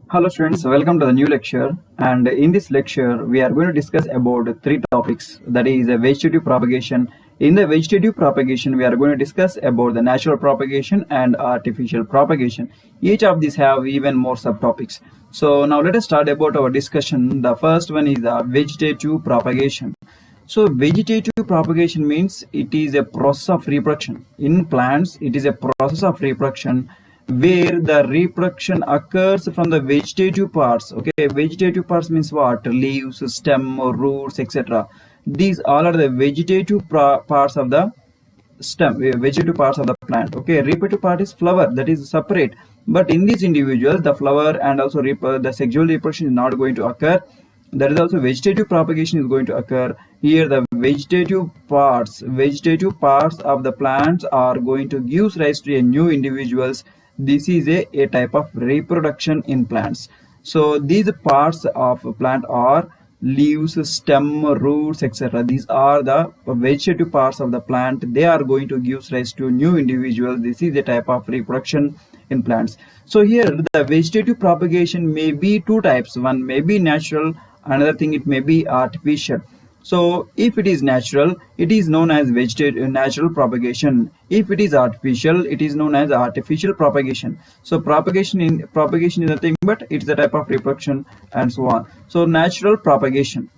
Hello students, welcome to the new lecture, and in this lecture we are going to discuss about three topics, that is vegetative propagation. In the vegetative propagation we are going to discuss about the natural propagation and artificial propagation. Each of these have even more subtopics. So now let us start about our discussion. The first one is the vegetative propagation. So vegetative propagation means it is a process of reproduction. In plants, it is a process of reproduction where the reproduction occurs from the vegetative parts. Okay, vegetative parts means what? Leaves, stem, roots, etc. These all are the vegetative parts of the stem, vegetative parts of the plant. Okay, reproductive part is flower, that is separate. But in these individuals, the flower and also the sexual reproduction is not going to occur. That is also vegetative propagation is going to occur. Here the vegetative parts of the plants are going to give rise to a new individuals. This is a type of reproduction in plants. So these parts of a plant are leaves, stem, roots, etc. These are the vegetative parts of the plant. They are going to give rise to new individuals. This is a type of reproduction in plants. So here the vegetative propagation may be two types. One may be natural, another thing it may be artificial. So if it is natural, it is known as natural propagation. If it is artificial, it is known as artificial propagation. So propagation is nothing but it's a type of reproduction and so on. So natural propagation.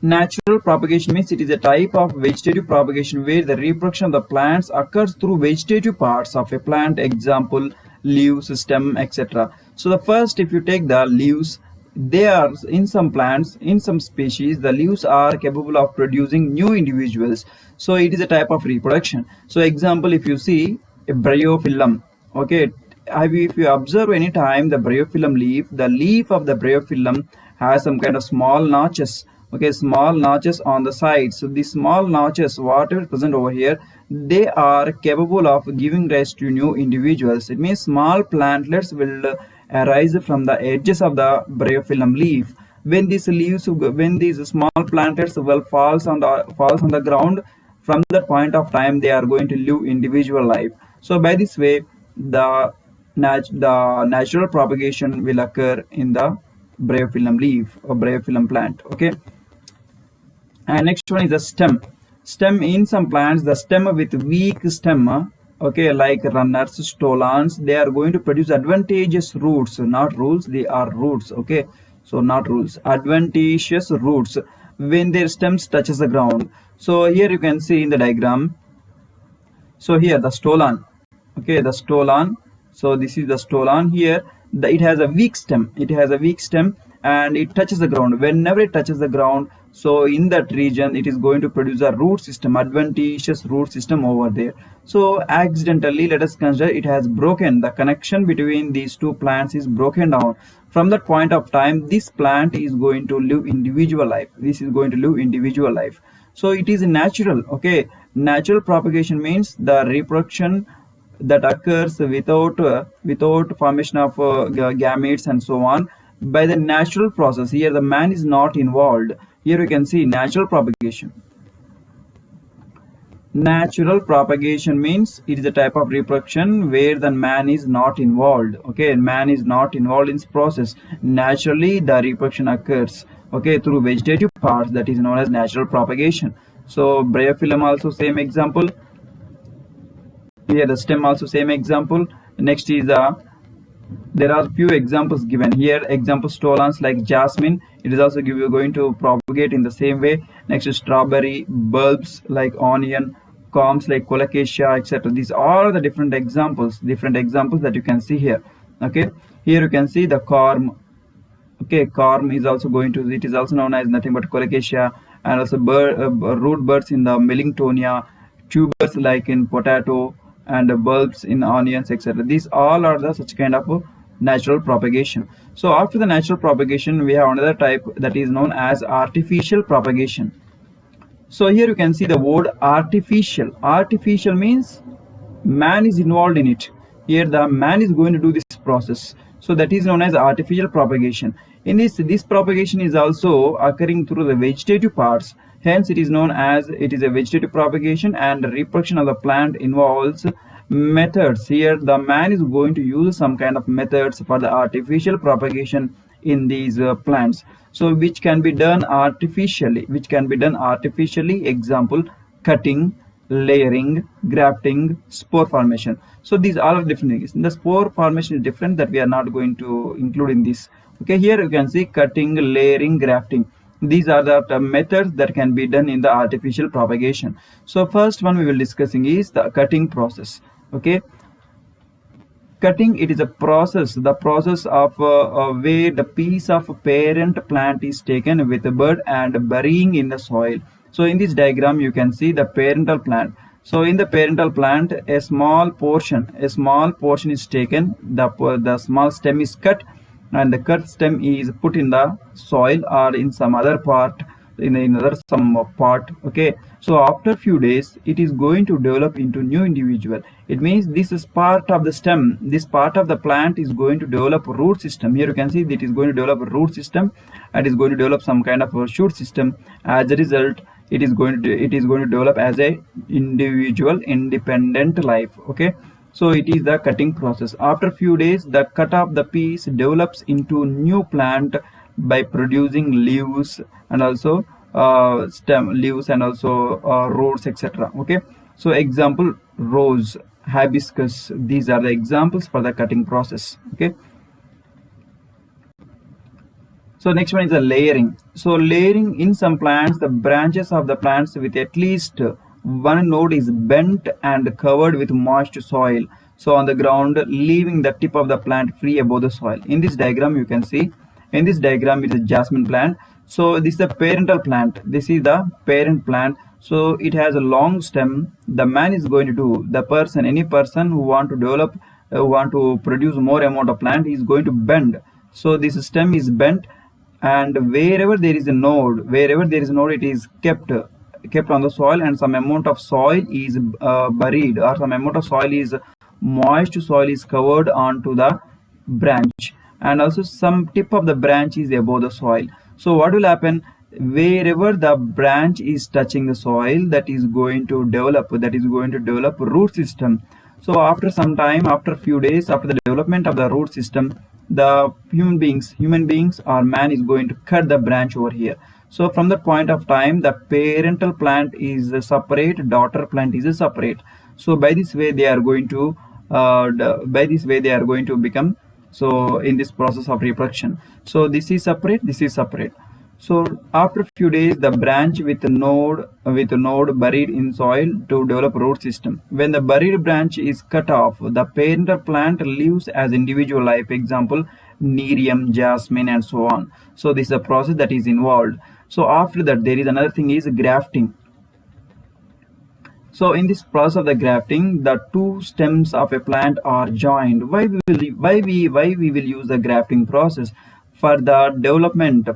Natural propagation means it is a type of vegetative propagation where the reproduction of the plants occurs through vegetative parts of a plant, example leaves, stem, etc. So the first, if you take the leaves, they are in some plants, in some species, the leaves are capable of producing new individuals. So it is a type of reproduction. So example, if you see a bryophyllum, okay, if you observe any time the bryophyllum leaf, the leaf of the bryophyllum has some kind of small notches. Okay, small notches on the side. So these small notches, whatever present over here, they are capable of giving rise to new individuals. It means small plantlets will arise from the edges of the bryophyllum leaf. When these small plantlets will falls on the ground, from that point of time they are going to live individual life. So by this way, the natural propagation will occur in the bryophyllum leaf or bryophyllum plant. Okay. And next one is the stem. Stem, in some plants, the stem with weak stem, okay, like runners, stolons, they are going to produce advantageous roots, not rules, they are roots. Okay, so not rules, advantageous roots when their stems touches the ground. So here you can see in the diagram. So here the stolon, okay, the stolon. So this is the stolon. Here it has a weak stem. It has a weak stem and it touches the ground. Whenever it touches the ground, so in that region it is going to produce a root system, adventitious root system over there. So accidentally, let us consider it has broken, the connection between these two plants is broken down. From that point of time, this plant is going to live individual life. This is going to live individual life. So it is natural. Okay, natural propagation means the reproduction that occurs without formation of gametes and so on, by the natural process. Here the man is not involved. Here you can see natural propagation. Natural propagation means it is a type of reproduction where the man is not involved. Okay, man is not involved in this process. Naturally the reproduction occurs, okay, through vegetative parts, that is known as natural propagation. So bryophyllum also same example. Here the stem also same example. Next is there are few examples given here. Example, stolons like jasmine, it is also going to propagate in the same way. Next is strawberry, bulbs like onion, corms like colocasia, etc. These are the different examples that you can see here. Okay, here you can see the corm. Okay, corm is also going to, it is also known as nothing but colocasia, and also root buds in the Millingtonia, tubers like in potato, and bulbs in onions, etc. These all are the such kind of natural propagation. So after the natural propagation, we have another type that is known as artificial propagation. So here you can see the word artificial. Artificial means man is involved in it. Here the man is going to do this process. So that is known as artificial propagation. In this propagation is also occurring through the vegetative parts. Hence it is known as, it is a vegetative propagation, and the reproduction of the plant involves methods. Here the man is going to use some kind of methods for the artificial propagation in these plants, so which can be done artificially, example cutting, layering, grafting, spore formation. So these all are different things. The spore formation is different, that we are not going to include in this. Okay, here you can see cutting, layering, grafting. These are the methods that can be done in the artificial propagation. So first one we will discussing is the cutting process. Okay, cutting, it is a process, the process of where the piece of parent plant is taken with a bud and burying in the soil. So in this diagram you can see the parental plant. So in the parental plant, a small portion is taken, the small stem is cut, and the cut stem is put in the soil or in some other part, in another some part. Okay, so after few days it is going to develop into new individual. It means this is part of the stem, this part of the plant is going to develop a root system. Here you can see that it is going to develop a root system and is going to develop some kind of a shoot system. As a result, it is going to develop as a individual independent life. Okay, so it is the cutting process. After few days, the cut of the piece develops into new plant by producing leaves and also stem leaves and also roots, etc. Okay, so example rose, hibiscus, these are the examples for the cutting process. Okay, so next one is the layering. So layering, in some plants, the branches of the plants with at least one node is bent and covered with moist soil, so on the ground, leaving the tip of the plant free above the soil. In this diagram you can see, in this diagram it is a jasmine plant. So this is the parental plant, this is the parent plant. So it has a long stem. The man is going to do, the person, any person who want to develop, want to produce more amount of plant, is going to bend. So this stem is bent, and wherever there is a node, it is kept on the soil, and some amount of soil is buried, or some amount of soil is moist soil is covered onto the branch, and also some tip of the branch is above the soil. So what will happen, wherever the branch is touching the soil, that is going to develop root system. So after some time, after few days, after the development of the root system, the human beings or man is going to cut the branch over here. So from that point of time, the parental plant is separate, daughter plant is separate. So by this way they are going to become, so in this process of reproduction. So this is separate, this is separate. So after few days, the branch with a node buried in soil to develop root system. When the buried branch is cut off, the parental plant lives as individual life. Example, Nerium, jasmine, and so on. So this is a process that is involved. So after that, there is another thing is grafting. So in this process of the grafting, the two stems of a plant are joined. Why we will use the grafting process? For the development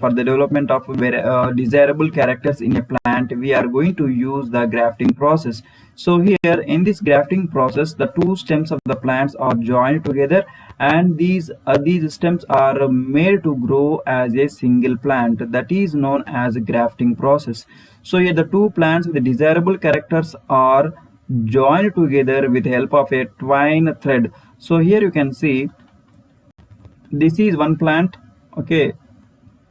of desirable characters in a plant, we are going to use the grafting process. So here in this grafting process, the two stems of the plants are joined together, and these stems are made to grow as a single plant. That is known as a grafting process. So here the two plants with the desirable characters are joined together with the help of a twine thread. So here you can see, this is one plant. Okay,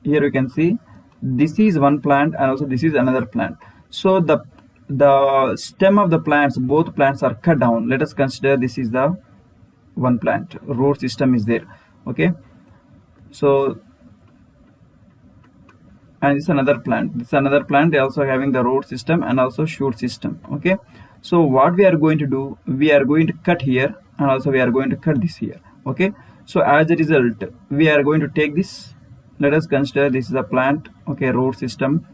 here you can see this is one plant, and also this is another plant. So the stem of the plants, both plants are cut down. Let us consider this is the one plant, root system is there. Okay, so and this is another plant, they also having the root system and also shoot system. Okay, so what we are going to do, we are going to cut here, and also we are going to cut this here. Okay, so as a result, we are going to take this. Let us consider this is a plant. Okay, root system.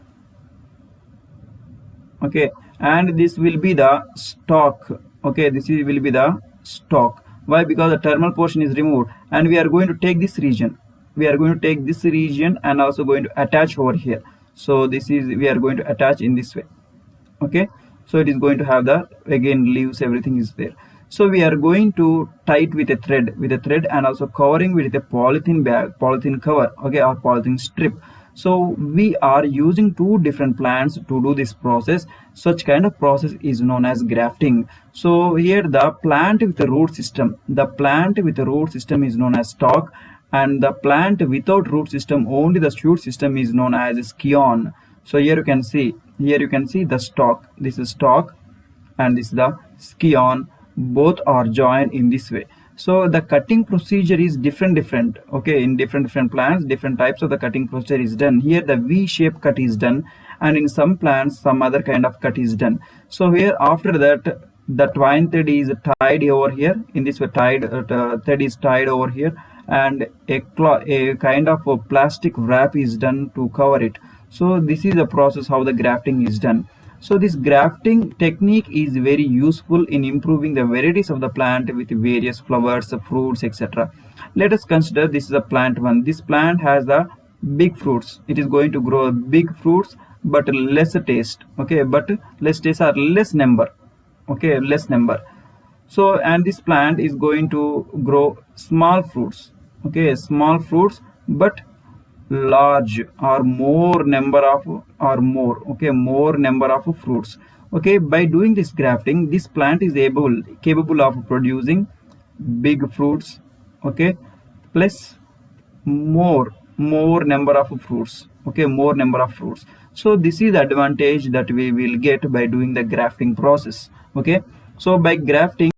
Okay, and this will be the stalk. Okay, this will be the stalk. Why? Because the terminal portion is removed, and we are going to take this region. We are going to take this region and also going to attach over here. So this is, we are going to attach in this way. Okay, so it is going to have the, again, leaves, everything is there. So we are going to tie it with a thread, and also covering with a polythene bag, polythene cover, okay, or polythene strip. So we are using two different plants to do this process. Such kind of process is known as grafting. So here the plant with the root system, is known as stalk, and the plant without root system, only the shoot system, is known as scion. So here you can see, the stalk. This is stalk and this is the scion. Both are joined in this way. So the cutting procedure is different. Okay, in different plants, different types of the cutting procedure is done. Here the V-shape cut is done, and in some plants some other kind of cut is done. So here after that, the twine thread is tied over here. In this way, thread is tied over here, and a kind of a plastic wrap is done to cover it. So this is the process how the grafting is done. So this grafting technique is very useful in improving the varieties of the plant with various flowers, fruits, etc. Let us consider this is a plant one. This plant has the big fruits. It is going to grow big fruits but less taste. Okay, but less taste or less number. Okay, less number. So, and this plant is going to grow small fruits. Okay, small fruits but large or more number of more number of fruits. Okay, by doing this grafting, this plant is capable of producing big fruits. Okay, plus more number of fruits. Okay, more number of fruits. So this is the advantage that we will get by doing the grafting process. Okay, so by grafting,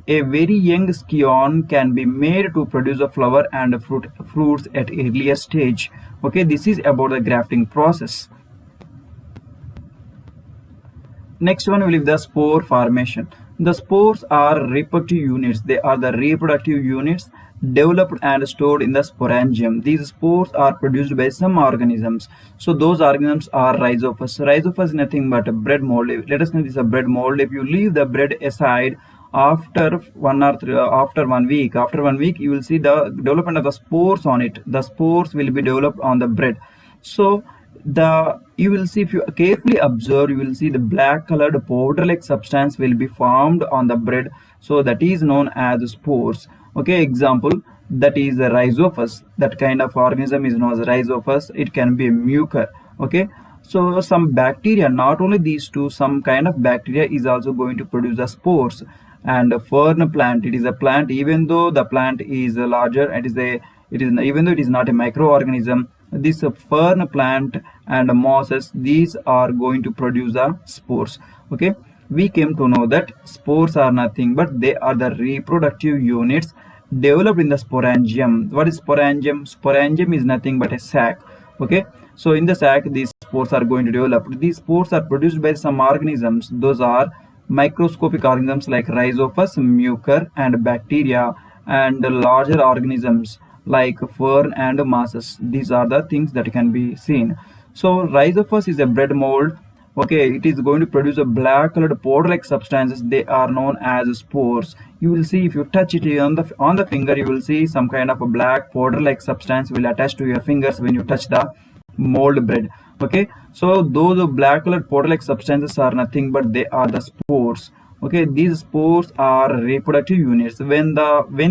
a very young scion can be made to produce a flower and fruits at earlier stage. Okay, this is about the grafting process. Next one will be the spore formation. The spores are reproductive units. They are the reproductive units developed and stored in the sporangium. These spores are produced by some organisms. So those organisms are rhizophus. Rhizophus is nothing but a bread mold. Let us know this is a bread mold. If you leave the bread aside after 1 week, you will see the development of the spores on it. The spores will be developed on the bread. So you will see, if you carefully observe, you will see the black colored powder like substance will be formed on the bread. So that is known as spores. Okay, example, that is a rhizophus. That kind of organism is known as rhizophus. It can be a mucor. Okay, so some bacteria, not only these two, some kind of bacteria is also going to produce the spores. And a fern plant, it is a plant, even though the plant is larger, even though it is not a microorganism, this fern plant and mosses, these are going to produce the spores. Okay, we came to know that spores are nothing but they are the reproductive units developed in the sporangium. What is sporangium? Sporangium is nothing but a sac. Okay, so in the sac, these spores are going to develop. These spores are produced by some organisms. Those are microscopic organisms like rhizophus, mucor, and bacteria, and larger organisms like fern and mosses. These are the things that can be seen. So rhizophus is a bread mold. Okay, it is going to produce a black colored powder like substances. They are known as spores. You will see, if you touch it on the finger, you will see some kind of a black powder like substance will attach to your fingers when you touch the mold bread. Okay, so those black colored powder like substances are nothing but they are the spores. Okay, these spores are reproductive units. When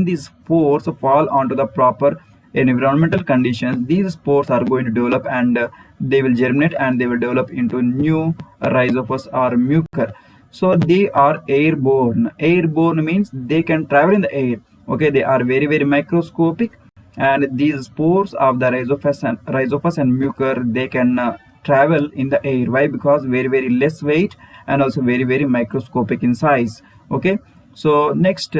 these spores fall onto the proper environmental conditions, these spores are going to develop, and they will germinate, and they will develop into new rhizophus or mucor. So they are airborne. Airborne means they can travel in the air. Okay, they are very microscopic, and these spores of the rhizophus and mucor, they can travel in the air. Why? Because very less weight and also very microscopic in size. Okay, so next,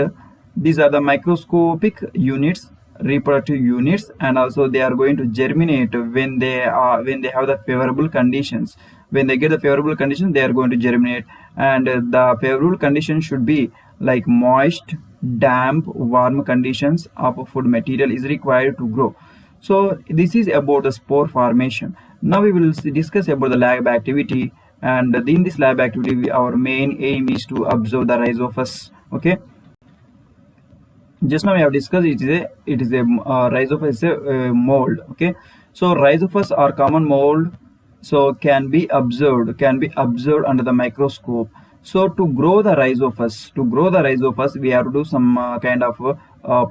these are the microscopic units, reproductive units, and also they are going to germinate when they have the favorable conditions. When they get the favorable conditions, they are going to germinate, and the favorable conditions should be like moist, damp, warm conditions of food material is required to grow. So this is about the spore formation. Now we will discuss about the lab activity, and in this lab activity, our main aim is to observe the rhizophus. Okay, just now we have discussed it is a rhizophus is a mold. Okay, so rhizophus are common mold, so can be observed under the microscope. So to grow the rhizophus, we have to do some kind of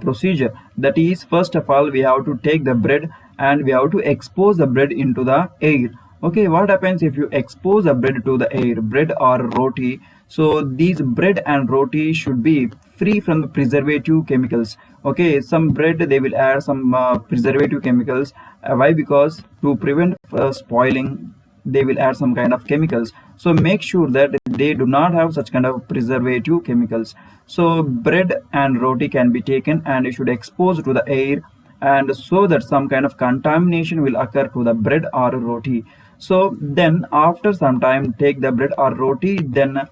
procedure. That is, first of all, we have to take the bread and we have to expose the bread into the air. Okay, what happens if you expose the bread to the air, bread or roti? So these bread and roti should be free from the preservative chemicals. Okay, some bread they will add some preservative chemicals. Why? Because to prevent spoiling, they will add some kind of chemicals. So make sure that they do not have such kind of preservative chemicals. So bread and roti can be taken and you should expose to the air, and so that some kind of contamination will occur to the bread or roti. So then after some time, take the bread or roti, then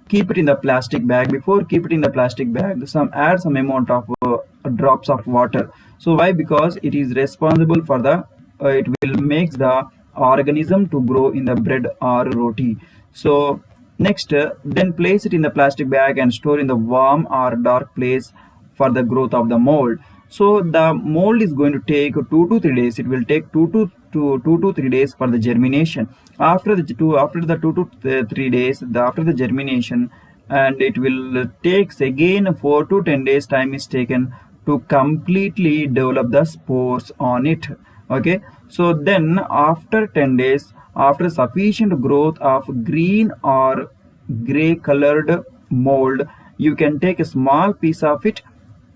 keep it in the plastic bag. Before keep it in the plastic bag, add some amount of drops of water. So why? Because it is responsible for the it will make the organism to grow in the bread or roti. So next, then place it in the plastic bag and store in the warm or dark place for the growth of the mold. So the mold is going to take 2 to 3 days. It will take 2 to 3 days for the germination. After the 2 to 3 days, after the germination, and it will takes again 4 to 10 days time is taken to completely develop the spores on it. Okay, so then after 10 days, after sufficient growth of green or gray colored mold, you can take a small piece of it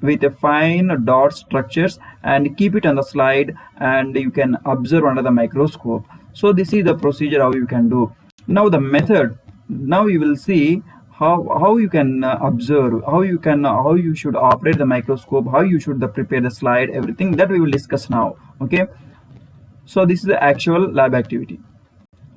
with a fine dot structures and keep it on the slide, and you can observe under the microscope. So this is the procedure how you can do. Now the method, now you will see how you can observe, how you should operate the microscope, how you should prepare the slide, everything that we will discuss now. Okay, so this is the actual lab activity.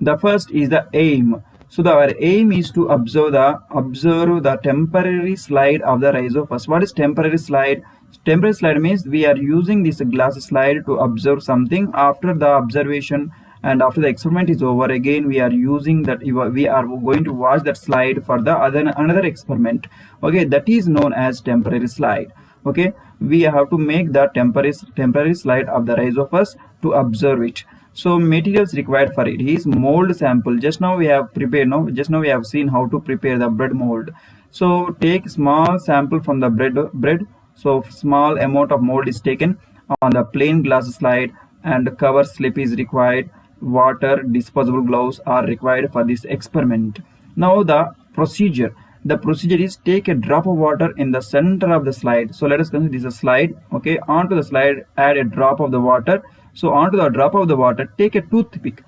The first is the aim. So our aim is to observe the temporary slide of the rhizophus. What is temporary slide? Temporary slide means we are using this glass slide to observe something. After the observation and after the experiment is over, again we are using that, we are going to watch that slide for the another experiment. Okay, that is known as temporary slide. Okay, we have to make the temporary slide of the rhizophus to observe it. So materials required for it is mold sample. Just now we have prepared, no? Just now we have seen how to prepare the bread mold. So take small sample from the bread. So small amount of mold is taken on the plain glass slide, and cover slip is required. Water, disposable gloves are required for this experiment. Now the procedure. The procedure is take a drop of water in the center of the slide. So let us consider this is a slide. Okay, onto the slide add a drop of the water. So onto the drop of the water, take a toothpick.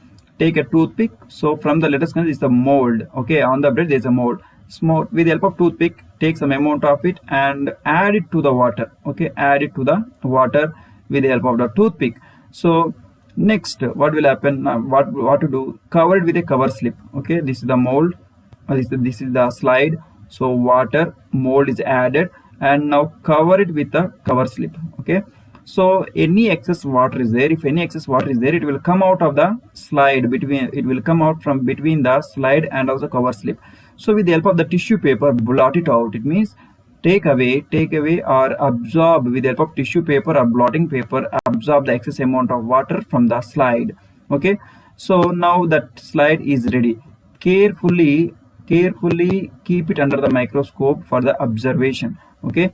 So from the, let us consider this is the mold. Okay, on the bread there is a mold. Small, with the help of toothpick, take some amount of it and add it to the water. Okay, add it to the water with the help of the toothpick. So next, what will happen? What to do? Cover it with a cover slip. Okay, this is the mold. This is the slide. So water, mold is added, and now cover it with the cover slip. Okay, so any excess water is there, if any excess water is there, it will come out of the slide it will come out from between the slide and also cover slip. So with the help of the tissue paper, blot it out. It means take away or absorb, with the help of tissue paper or blotting paper, absorb the excess amount of water from the slide. Okay, so now that slide is ready. Carefully keep it under the microscope for the observation. Okay,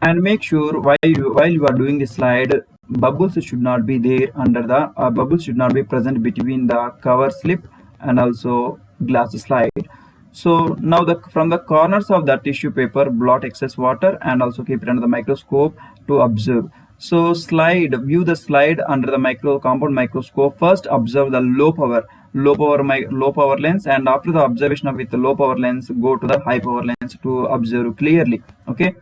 and make sure while you are doing the slide, bubbles should not be there under the bubbles should not be present between the cover slip and also glass slide. So now from the corners of the tissue paper, blot excess water and also keep it under the microscope to observe. So view the slide under the compound microscope. First observe the low power lens, and after the observation with the low power lens, go to the high power lens to observe clearly. Okay,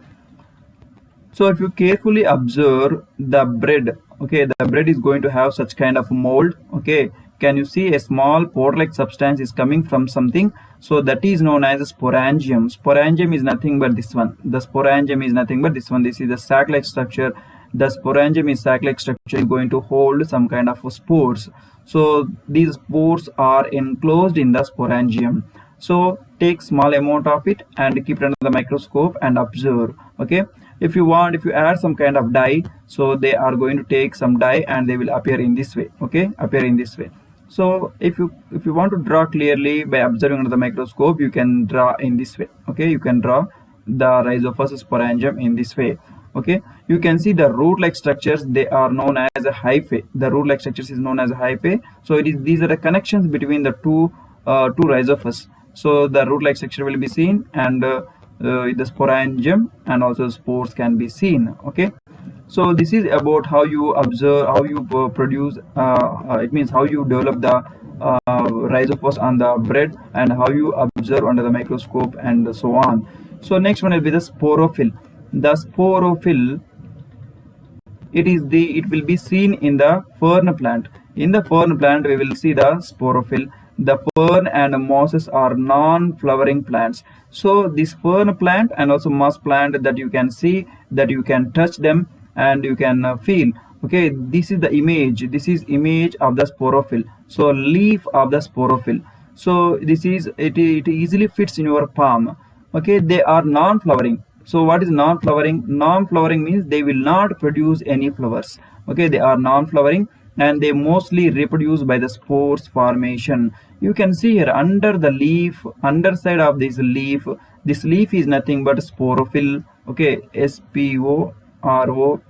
so if you carefully observe the bread, okay, the bread is going to have such kind of mold. Okay, can you see a small powder-like substance is coming from something? So that is known as a sporangium. Sporangium is nothing but this one. The sporangium is nothing but this one. This is the sac-like structure. The sporangium is sac-like structure is going to hold some kind of spores. So these spores are enclosed in the sporangium. So take small amount of it and keep it under the microscope and observe. Okay, if you add some kind of dye, so they are going to take some dye and they will appear in this way. Okay, appear in this way. So if you want to draw clearly by observing under the microscope, you can draw in this way. Okay, you can draw the rhizophus sporangium in this way. Okay, you can see the root-like structures, they are known as a hyphae. The root-like structures is known as a hyphae. So it is, these are the connections between the two rhizophus. So the root-like structure will be seen, and the sporangium and also spores can be seen. Okay, so this is about how you observe, how you produce, it means how you develop the rhizophos on the bread, and how you observe under the microscope, and so on. So next one will be the sporophyll. The sporophyll, it will be seen in the fern plant. In the fern plant we will see the sporophyll. The fern and mosses are non-flowering plants. So this fern plant and also moss plant, that you can see, that you can touch them and you can feel. Okay, this is the image, this is image of the sporophyll. So leaf of the sporophyll. So this is it easily fits in your palm. Okay, they are non-flowering. So what is non-flowering? Non-flowering means they will not produce any flowers. Okay, they are non-flowering, and they mostly reproduce by the spores formation. You can see here under the leaf, underside of this leaf is nothing but sporophyll. Okay, Sporophyll,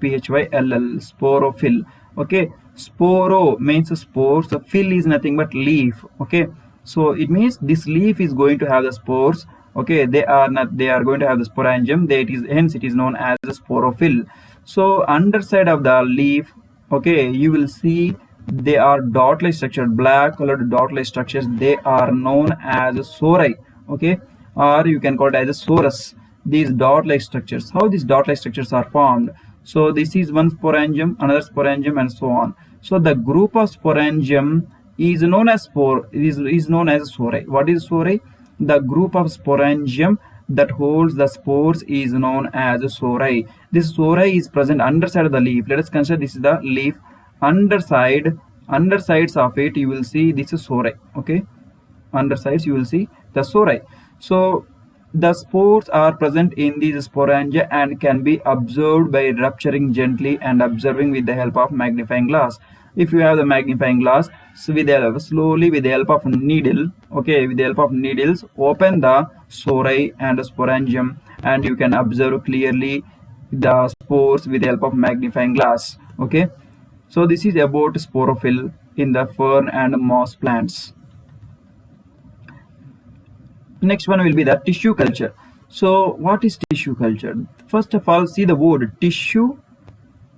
sporophyll. Okay, sporo means spores, fill is nothing but leaf. Okay, so it means this leaf is going to have the spores. Okay, they are going to have the sporangium. Hence it is known as the sporophyll. So underside of the leaf, okay, you will see they are dot-like structured, black colored dot-like structures. They are known as sori. Okay, or you can call it as a sorus. These dot-like structures, how these dot-like structures are formed? So this is one sporangium, another sporangium, and so on. So the group of sporangium is known as is known as sori. What is sori? The group of sporangium that holds the spores is known as sori. This sori is present underside of the leaf. Let us consider this is the leaf. Undersides of it, you will see this is sori. Okay, undersides you will see the sori. So the spores are present in these sporangia and can be observed by rupturing gently and observing with the help of magnifying glass. If you have the magnifying glass, so slowly with the help of needle, okay, with the help of needles, open the sori and the sporangium, and you can observe clearly the spores with the help of magnifying glass. Okay, so this is about sporophyll in the fern and moss plants. Next one will be the tissue culture. So what is tissue culture? First of all, see the word tissue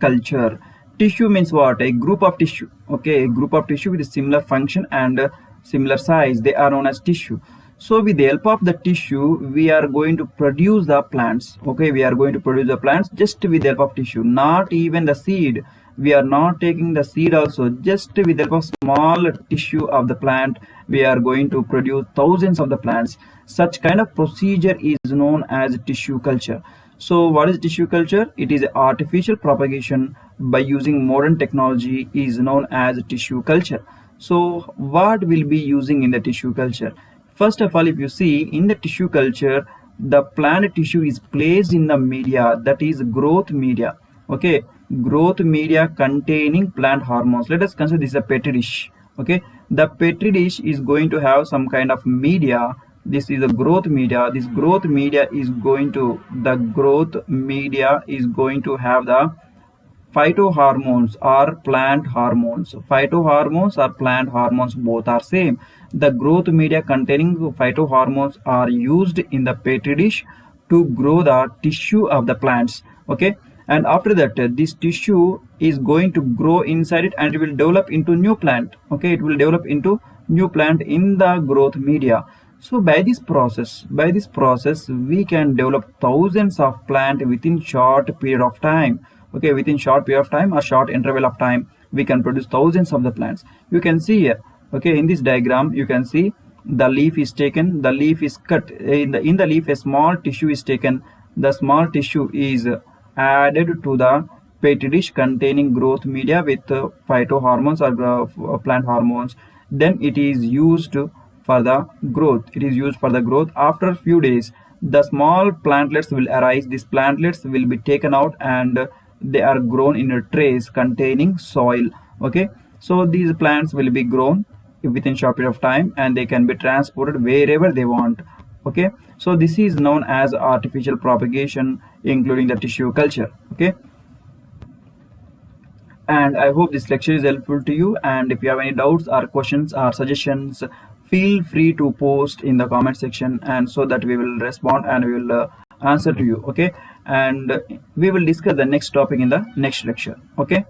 culture. Tissue means what? A group of tissue. Okay, a group of tissue with a similar function and similar size. They are known as tissue. So with the help of the tissue, we are going to produce the plants. Okay, we are going to produce the plants just with the help of tissue. Not even the seed. We are not taking the seed also. Just with the help of small tissue of the plant, we are going to produce thousands of the plants. Such kind of procedure is known as tissue culture. So what is tissue culture? It is artificial propagation by using modern technology is known as tissue culture. So what will be using in the tissue culture? First of all, if you see in the tissue culture, the plant tissue is placed in the media, that is growth media. Okay, growth media containing plant hormones. Let us consider this is a petri dish. Okay, the petri dish is going to have some kind of media. This is a growth media. This growth media is going to have the phytohormones or plant hormones. Phytohormones or plant hormones, both are same. The growth media containing phytohormones are used in the petri dish to grow the tissue of the plants. Okay, and after that this tissue is going to grow inside it, and it will develop into new plant. Okay, it will develop into new plant in the growth media. So by this process we can develop thousands of plant within short period of time. Okay, within short period of time or short interval of time, we can produce thousands of the plants. You can see here, okay, in this diagram you can see the leaf is taken, the leaf is cut. In the leaf a small tissue is taken. The small tissue is added to the petri dish containing growth media with phytohormones or plant hormones. Then it is used for the growth. After a few days, the small plantlets will arise. These plantlets will be taken out and they are grown in a trays containing soil. Okay, so these plants will be grown within short period of time, and they can be transported wherever they want. Okay, so this is known as artificial propagation, including the tissue culture. Okay, and I hope this lecture is helpful to you, and if you have any doubts or questions or suggestions, feel free to post in the comment section, and so that we will respond and we will answer to you. Okay, and we will discuss the next topic in the next lecture. Okay.